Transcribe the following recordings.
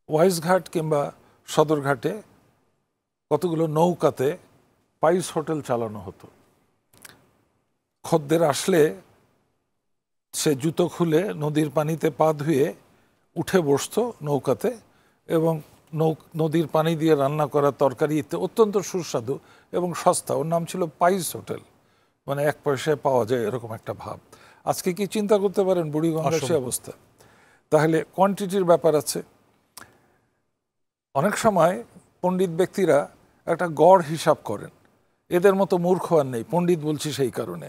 ওয়াইজঘাট কিংবা সদরঘাটে কতগুলো নৌকাতে পাইস হোটেল চালানো হতো। খদ্দের আসলে সে জুতো খুলে নদীর পানিতে পা ধুয়ে উঠে বসতো নৌকাতে, এবং নদীর পানি দিয়ে রান্না করা তরকারি অত্যন্ত সুস্বাদু এবং সস্তা। ওর নাম ছিল পাইস হোটেল, মানে 1 পয়সায় পাওয়া যায় এরকম একটা ভাব। আজকে কি চিন্তা করতে পারেন বুড়িগঙ্গার সে অবস্থা? তাহলে কোয়ান্টিটির ব্যাপার আছে। অনেক সময় পণ্ডিত ব্যক্তিরা একটা গড় হিসাব করেন, এদের মতো মূর্খ আর নেই। পণ্ডিত বলছি সেই কারণে,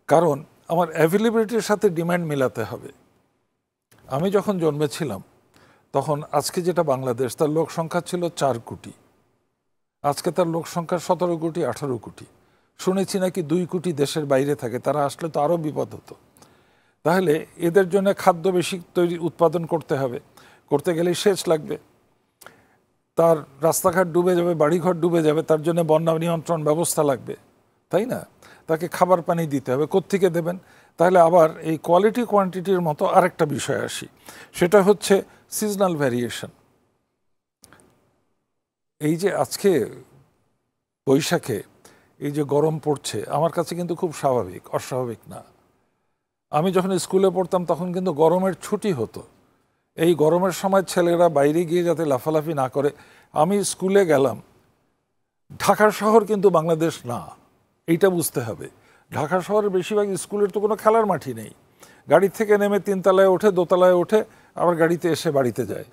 কারণ আমার অ্যাভেলেবিলিটির সাথে ডিম্যান্ড মেলাতে হবে। আমি যখন জন্মেছিলাম তখন আজকে যেটা বাংলাদেশ, তার লোক সংখ্যা ছিল 4 কোটি। আজকে তার লোক সংখ্যা 17 কোটি 18 কোটি। শুনেছি নাকি 2 কোটি দেশের বাইরে থাকে, তারা আসলে তো আরও বিপদ হতো। তাহলে এদের জন্য খাদ্য বেশি উৎপাদন করতে হবে, করতে গেলে সেচ লাগবে, তার রাস্তাঘাট ডুবে যাবে, বাড়িঘর ডুবে যাবে, তার জন্য বন্যা নিয়ন্ত্রণ ব্যবস্থা লাগবে, তাই না? তাকে খাবার পানি দিতে হবে, কোত্থেকে দেবেন? তাহলে আবার এই কোয়ালিটি কোয়ান্টিটির মতো আরেকটা বিষয় আসি, সেটা হচ্ছে সিজনাল ভ্যারিয়েশন। এই যে আজকে বৈশাখে এই যে গরম পড়ছে, আমার কাছে কিন্তু খুব স্বাভাবিক, অস্বাভাবিক না। আমি যখন স্কুলে পড়তাম তখন কিন্তু গরমের ছুটি হতো। এই গরমের সময় ছেলেরা বাইরে গিয়ে যাতে লাফালাফি না করে, আমি স্কুলে গেলাম। ঢাকা শহর কিন্তু বাংলাদেশ না, এইটা বুঝতে হবে। ঢাকা শহরের বেশিরভাগ স্কুলের তো কোনো খেলার মাঠই নেই। গাড়ি থেকে নেমে 3 তলায় ওঠে, 2 তলায় ওঠে, আবার গাড়িতে এসে বাড়িতে যায়।